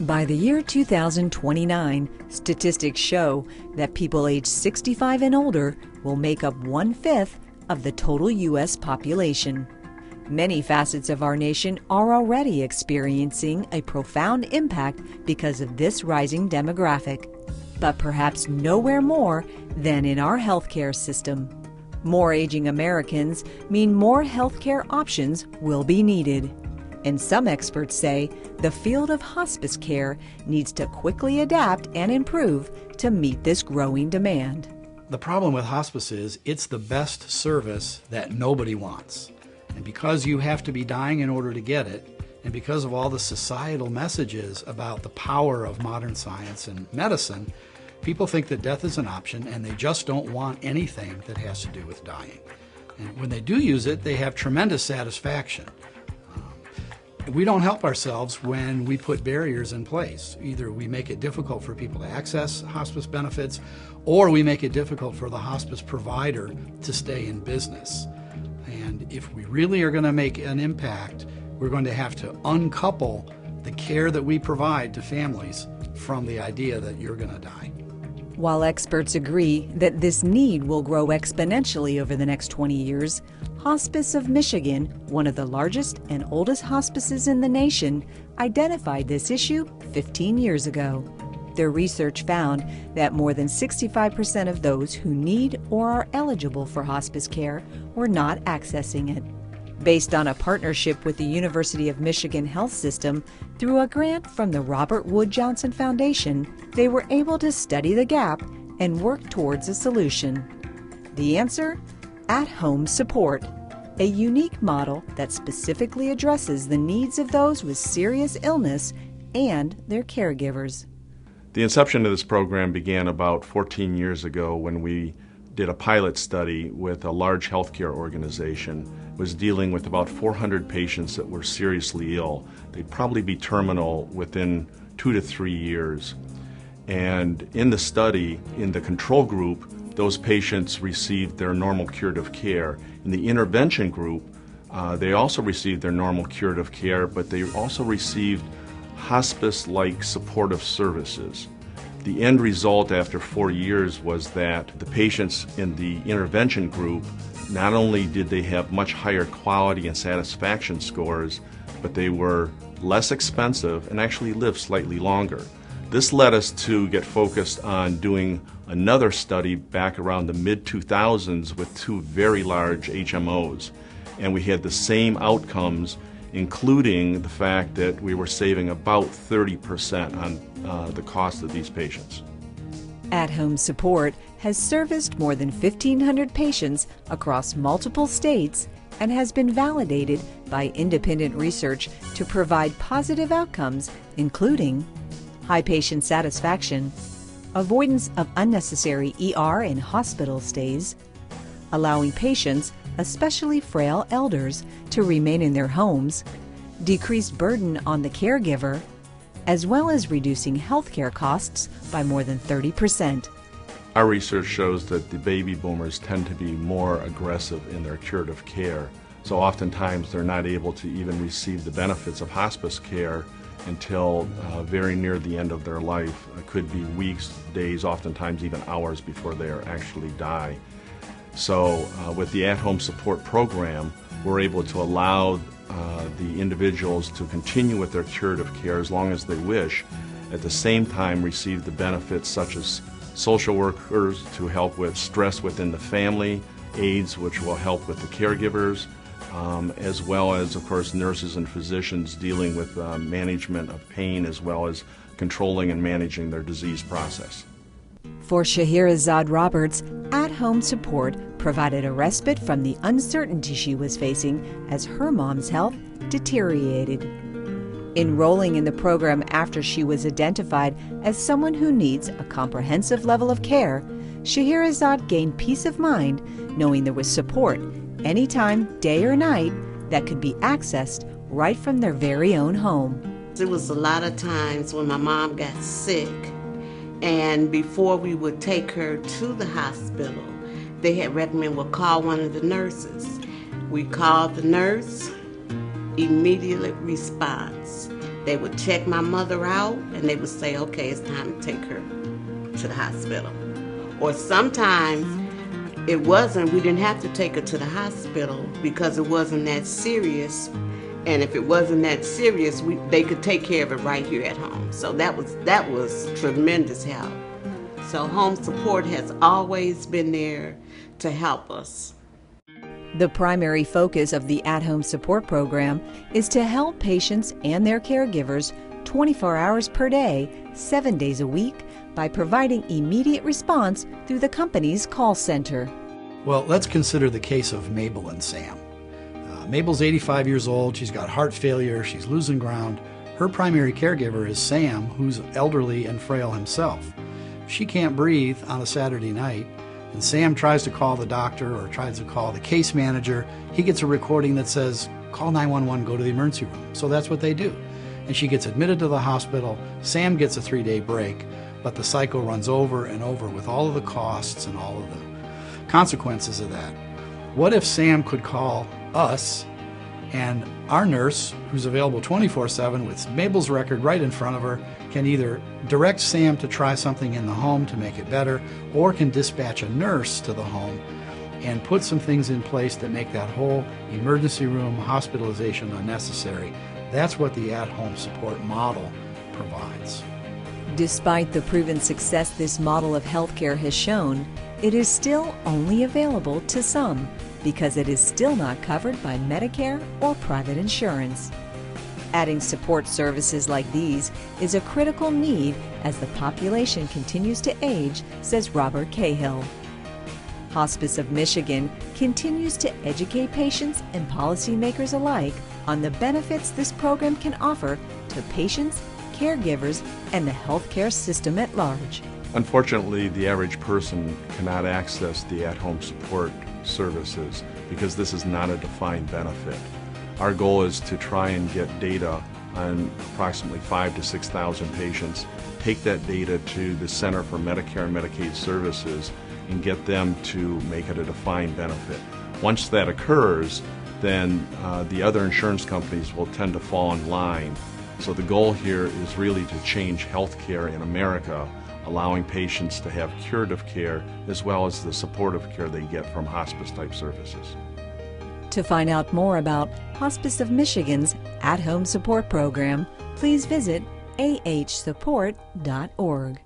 By the year 2029, statistics show that people aged 65 and older will make up 1/5 of the total U.S. population. Many facets of our nation are already experiencing a profound impact because of this rising demographic, but perhaps nowhere more than in our healthcare system. More aging Americans mean more healthcare options will be needed. And some experts say the field of hospice care needs to quickly adapt and improve to meet this growing demand. The problem with hospice is it's the best service that nobody wants. And because you have to be dying in order to get it, and because of all the societal messages about the power of modern science and medicine, people think that death is an option and they just don't want anything that has to do with dying. And when they do use it, they have tremendous satisfaction. We don't help ourselves when we put barriers in place. Either we make it difficult for people to access hospice benefits, or we make it difficult for the hospice provider to stay in business. And if we really are going to make an impact, we're going to have to uncouple the care that we provide to families from the idea that you're going to die. While experts agree that this need will grow exponentially over the next 20 years, Hospice of Michigan, one of the largest and oldest hospices in the nation, identified this issue 15 years ago. Their research found that more than 65% of those who need or are eligible for hospice care were not accessing it. Based on a partnership with the University of Michigan Health System through a grant from the Robert Wood Johnson Foundation, they were able to study the gap and work towards a solution. The answer? At-home support, a unique model that specifically addresses the needs of those with serious illness and their caregivers. The inception of this program began about 14 years ago when we did a pilot study with a large healthcare organization. It was dealing with about 400 patients that were seriously ill. They'd probably be terminal within 2 to 3 years. And in the study, in the control group, those patients received their normal curative care. In the intervention group, they also received their normal curative care, but they also received hospice-like supportive services. The end result after 4 years was that the patients in the intervention group, not only did they have much higher quality and satisfaction scores, but they were less expensive and actually lived slightly longer. This led us to get focused on doing another study back around the mid-2000s with 2 very large HMOs. And we had the same outcomes, including the fact that we were saving about 30% on the cost of these patients. At-home support has serviced more than 1,500 patients across multiple states and has been validated by independent research to provide positive outcomes, including high patient satisfaction, avoidance of unnecessary ER and hospital stays, allowing patients, especially frail elders, to remain in their homes, decreased burden on the caregiver, as well as reducing healthcare costs by more than 30%. Our research shows that the baby boomers tend to be more aggressive in their curative care, so oftentimes they're not able to even receive the benefits of hospice care until very near the end of their life. It could be weeks, days, oftentimes even hours before they actually die. So with the at-home support program, we're able to allow the individuals to continue with their curative care as long as they wish, at the same time receive the benefits such as social workers to help with stress within the family, aides which will help with the caregivers, as well as, of course, nurses and physicians dealing with management of pain as well as controlling and managing their disease process. For Scheherazade Roberts, at-home support provided a respite from the uncertainty she was facing as her mom's health deteriorated. Enrolling in the program after she was identified as someone who needs a comprehensive level of care, Scheherazade gained peace of mind knowing there was support anytime, day or night, that could be accessed right from their very own home. There was a lot of times when my mom got sick, and before we would take her to the hospital, they had recommended we'll call one of the nurses. We called the nurse, immediate response. They would check my mother out and they would say, okay, it's time to take her to the hospital. Or sometimes we didn't have to take her to the hospital because it wasn't that serious. And if it wasn't that serious, they could take care of it right here at home. So that was tremendous help. So home support has always been there to help us. The primary focus of the at-home support program is to help patients and their caregivers 24 hours per day, 7 days a week, by providing immediate response through the company's call center. Well, let's consider the case of Mabel and Sam. Mabel's 85 years old, she's got heart failure, she's losing ground. Her primary caregiver is Sam, who's elderly and frail himself. She can't breathe on a Saturday night, and Sam tries to call the doctor or tries to call the case manager. He gets a recording that says, call 911, go to the emergency room. So that's what they do. And she gets admitted to the hospital. Sam gets a 3-day break, but the cycle runs over and over with all of the costs and all of the consequences of that. What if Sam could call us, and our nurse, who's available 24/7 with Mabel's record right in front of her, can either direct Sam to try something in the home to make it better, or can dispatch a nurse to the home and put some things in place that make that whole emergency room hospitalization unnecessary. That's what the at-home support model provides. Despite the proven success this model of healthcare has shown, it is still only available to some because it is still not covered by Medicare or private insurance. Adding support services like these is a critical need as the population continues to age, says Robert Cahill. Hospice of Michigan continues to educate patients and policymakers alike on the benefits this program can offer to patients, caregivers, and the healthcare system at large. Unfortunately, the average person cannot access the at-home support services because this is not a defined benefit. Our goal is to try and get data on approximately 5,000 to 6,000 patients, take that data to the Center for Medicare and Medicaid Services, and get them to make it a defined benefit. Once that occurs, then the other insurance companies will tend to fall in line. So the goal here is really to change healthcare in America, allowing patients to have curative care as well as the supportive care they get from hospice-type services. To find out more about Hospice of Michigan's at-home support program, please visit ahsupport.org.